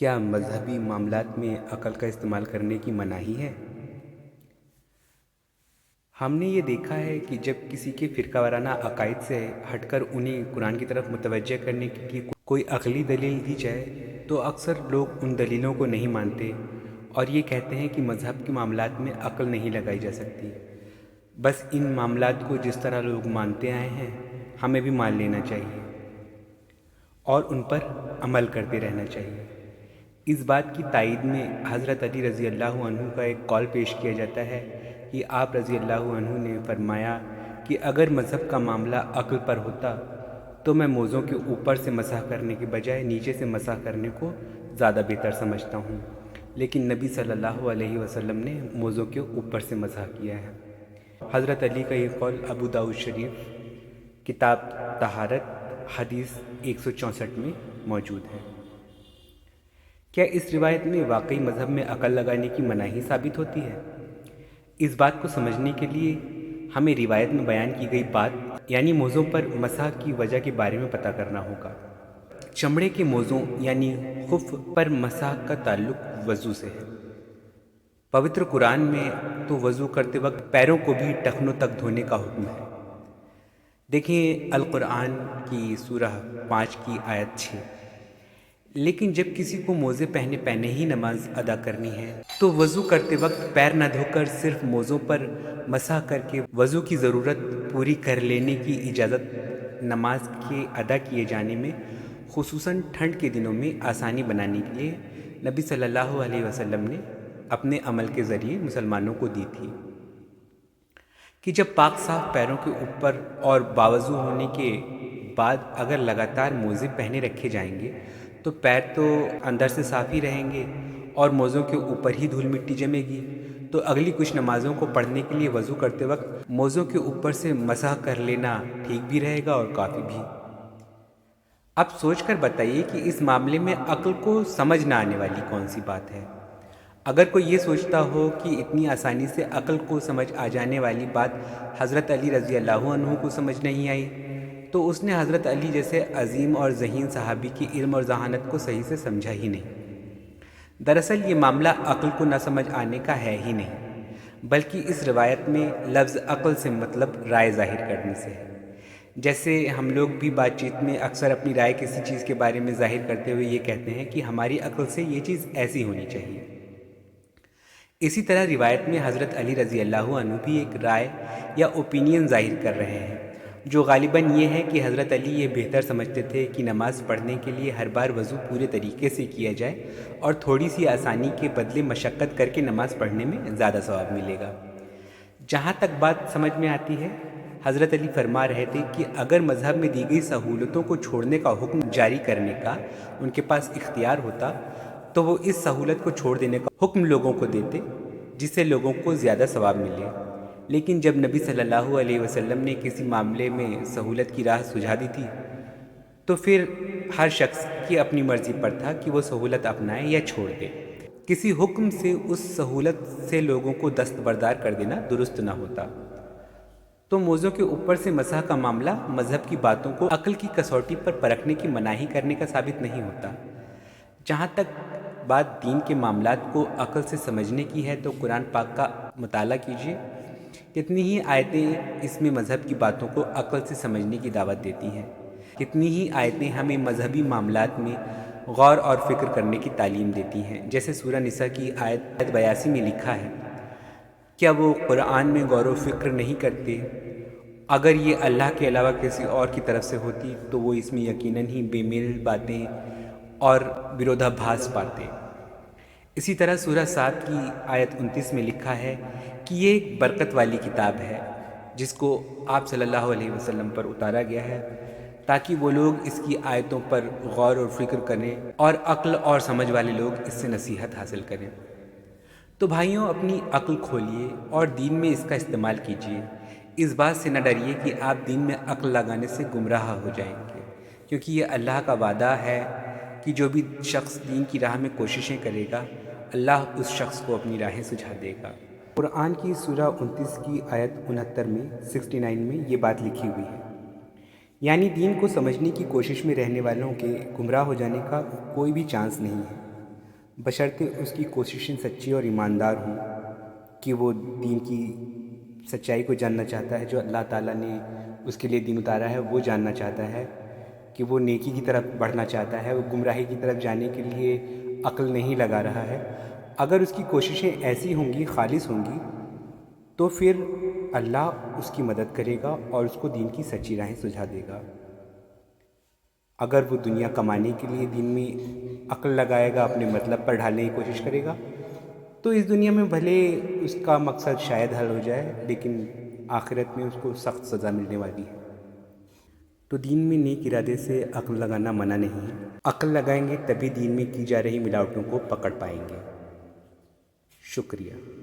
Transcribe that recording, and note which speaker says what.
Speaker 1: کیا مذہبی معاملات میں عقل کا استعمال کرنے کی مناہی ہے؟ ہم نے یہ دیکھا ہے کہ جب کسی کے فرقہ وارانہ عقائد سے ہٹ کر انہیں قرآن کی طرف متوجہ کرنے کے لیے کوئی عقلی دلیل دی جائے تو اکثر لوگ ان دلیلوں کو نہیں مانتے اور یہ کہتے ہیں کہ مذہب کے معاملات میں عقل نہیں لگائی جا سکتی، بس ان معاملات کو جس طرح لوگ مانتے آئے ہیں ہمیں بھی مان لینا چاہیے اور ان پر عمل کرتے رہنا چاہیے۔ اس بات کی تائید میں حضرت علی رضی اللہ عنہ کا ایک قول پیش کیا جاتا ہے کہ آپ رضی اللہ عنہ نے فرمایا کہ اگر مذہب کا معاملہ عقل پر ہوتا تو میں موزوں کے اوپر سے مسح کرنے کے بجائے نیچے سے مسح کرنے کو زیادہ بہتر سمجھتا ہوں، لیکن نبی صلی اللہ علیہ وسلم نے موزوں کے اوپر سے مسح کیا ہے۔ حضرت علی کا یہ قول ابو داؤد شریف کتاب طہارت حدیث 164 میں موجود ہے۔ کیا اس روایت میں واقعی مذہب میں عقل لگانے کی مناہی ثابت ہوتی ہے؟ اس بات کو سمجھنے کے لیے ہمیں روایت میں بیان کی گئی بات یعنی موزوں پر مسح کی وجہ کے بارے میں پتہ کرنا ہوگا۔ چمڑے کے موزوں یعنی خف پر مسح کا تعلق وضو سے ہے۔ پوتر قرآن میں تو وضو کرتے وقت پیروں کو بھی ٹخنوں تک دھونے کا حکم ہے۔ دیکھیں القرآن کی سورہ 5 کی آیت 6۔ لیکن جب کسی کو موزے پہنے ہی نماز ادا کرنی ہے تو وضو کرتے وقت پیر نہ دھو کر صرف موزوں پر مسح کر کے وضو کی ضرورت پوری کر لینے کی اجازت نماز کے ادا کیے جانے میں خصوصاً ٹھنڈ کے دنوں میں آسانی بنانے کے لیے نبی صلی اللہ علیہ وسلم نے اپنے عمل کے ذریعے مسلمانوں کو دی تھی کہ جب پاک صاف پیروں کے اوپر اور باوضو ہونے کے بعد اگر لگاتار موزے پہنے رکھے جائیں گے تو پیر تو اندر سے صاف ہی رہیں گے اور موزوں کے اوپر ہی دھول مٹی جمے گی، تو اگلی کچھ نمازوں کو پڑھنے کے لیے وضو کرتے وقت موزوں کے اوپر سے مسح کر لینا ٹھیک بھی رہے گا اور کافی بھی۔ اب سوچ کر بتائیے کہ اس معاملے میں عقل کو سمجھ نہ آنے والی کون سی بات ہے؟ اگر کوئی یہ سوچتا ہو کہ اتنی آسانی سے عقل کو سمجھ آ جانے والی بات حضرت علی رضی اللہ عنہ کو سمجھ نہیں آئی تو اس نے حضرت علی جیسے عظیم اور ذہین صحابی کی علم اور ذہانت کو صحیح سے سمجھا ہی نہیں۔ دراصل یہ معاملہ عقل کو نہ سمجھ آنے کا ہے ہی نہیں، بلکہ اس روایت میں لفظ عقل سے مطلب رائے ظاہر کرنے سے ہے۔ جیسے ہم لوگ بھی بات چیت میں اکثر اپنی رائے کسی چیز کے بارے میں ظاہر کرتے ہوئے یہ کہتے ہیں کہ ہماری عقل سے یہ چیز ایسی ہونی چاہیے۔ اسی طرح روایت میں حضرت علی رضی اللہ عنہ بھی ایک رائے یا اوپینین ظاہر کر رہے ہیں، جو غالباً یہ ہے کہ حضرت علی یہ بہتر سمجھتے تھے کہ نماز پڑھنے کے لیے ہر بار وضو پورے طریقے سے کیا جائے اور تھوڑی سی آسانی کے بدلے مشقت کر کے نماز پڑھنے میں زیادہ ثواب ملے گا۔ جہاں تک بات سمجھ میں آتی ہے، حضرت علی فرما رہے تھے کہ اگر مذہب میں دی گئی سہولتوں کو چھوڑنے کا حکم جاری کرنے کا ان کے پاس اختیار ہوتا تو وہ اس سہولت کو چھوڑ دینے کا حکم لوگوں کو دیتے جس سے لوگوں کو زیادہ ثواب ملے۔ لیکن جب نبی صلی اللہ علیہ وسلم نے کسی معاملے میں سہولت کی راہ سجھا دی تھی تو پھر ہر شخص کی اپنی مرضی پر تھا کہ وہ سہولت اپنائے یا چھوڑ دے۔ کسی حکم سے اس سہولت سے لوگوں کو دستبردار کر دینا درست نہ ہوتا۔ تو موزوں کے اوپر سے مسح کا معاملہ مذہب کی باتوں کو عقل کی کسوٹی پر پرکھنے کی مناہی کرنے کا ثابت نہیں ہوتا۔ جہاں تک بات دین کے معاملات کو عقل سے سمجھنے کی ہے تو قرآن پاک کا مطالعہ کیجیے، کتنی ہی آیتیں اس میں مذہب کی باتوں کو عقل سے سمجھنے کی دعوت دیتی ہیں، کتنی ہی آیتیں ہمیں مذہبی معاملات میں غور اور فکر کرنے کی تعلیم دیتی ہیں۔ جیسے سورہ نساء کی آیت 82 میں لکھا ہے، کیا وہ قرآن میں غور و فکر نہیں کرتے؟ اگر یہ اللہ کے علاوہ کسی اور کی طرف سے ہوتی تو وہ اس میں یقیناً ہی بے میل باتیں اور برودھابھاس پاتے۔ اسی طرح سورہ 7 کی آیت 29 میں لکھا ہے کہ یہ ایک برکت والی کتاب ہے جس کو آپ صلی اللہ علیہ وسلم پر اتارا گیا ہے تاکہ وہ لوگ اس کی آیتوں پر غور اور فکر کریں اور عقل اور سمجھ والے لوگ اس سے نصیحت حاصل کریں۔ تو بھائیوں، اپنی عقل کھولیے اور دین میں اس کا استعمال کیجیے۔ اس بات سے نہ ڈریے کہ آپ دین میں عقل لگانے سے گمراہ ہو جائیں گے، کیونکہ یہ اللہ کا وعدہ ہے کہ جو بھی شخص دین کی راہ میں کوششیں کرے گا اللہ اس شخص کو اپنی راہیں سجھا دے گا۔ قرآن کی سورہ 29 کی آیت 69 میں 69 میں یہ بات لکھی ہوئی ہے، یعنی دین کو سمجھنے کی کوشش میں رہنے والوں کے گمراہ ہو جانے کا کوئی بھی چانس نہیں ہے۔ بشرطے اس کی کوششیں سچی اور ایماندار ہوں کہ وہ دین کی سچائی کو جاننا چاہتا ہے، جو اللہ تعالیٰ نے اس کے لیے دین اتارا ہے وہ جاننا چاہتا ہے، کہ وہ نیکی کی طرف بڑھنا چاہتا ہے، وہ گمراہی کی طرف جانے کے لیے عقل نہیں لگا رہا ہے۔ اگر اس کی کوششیں ایسی ہوں گی، خالص ہوں گی، تو پھر اللہ اس کی مدد کرے گا اور اس کو دین کی سچی راہیں سجھا دے گا۔ اگر وہ دنیا کمانے کے لیے دین میں عقل لگائے گا، اپنے مطلب پر ڈھالنے کی کوشش کرے گا، تو اس دنیا میں بھلے اس کا مقصد شاید حل ہو جائے، لیکن آخرت میں اس کو سخت سزا ملنے والی ہے۔ تو دین میں نیک ارادے سے عقل لگانا منع نہیں ہے۔ عقل لگائیں گے تبھی دین میں کی جا رہی ملاوٹوں کو پکڑ پائیں گے۔ شکریہ۔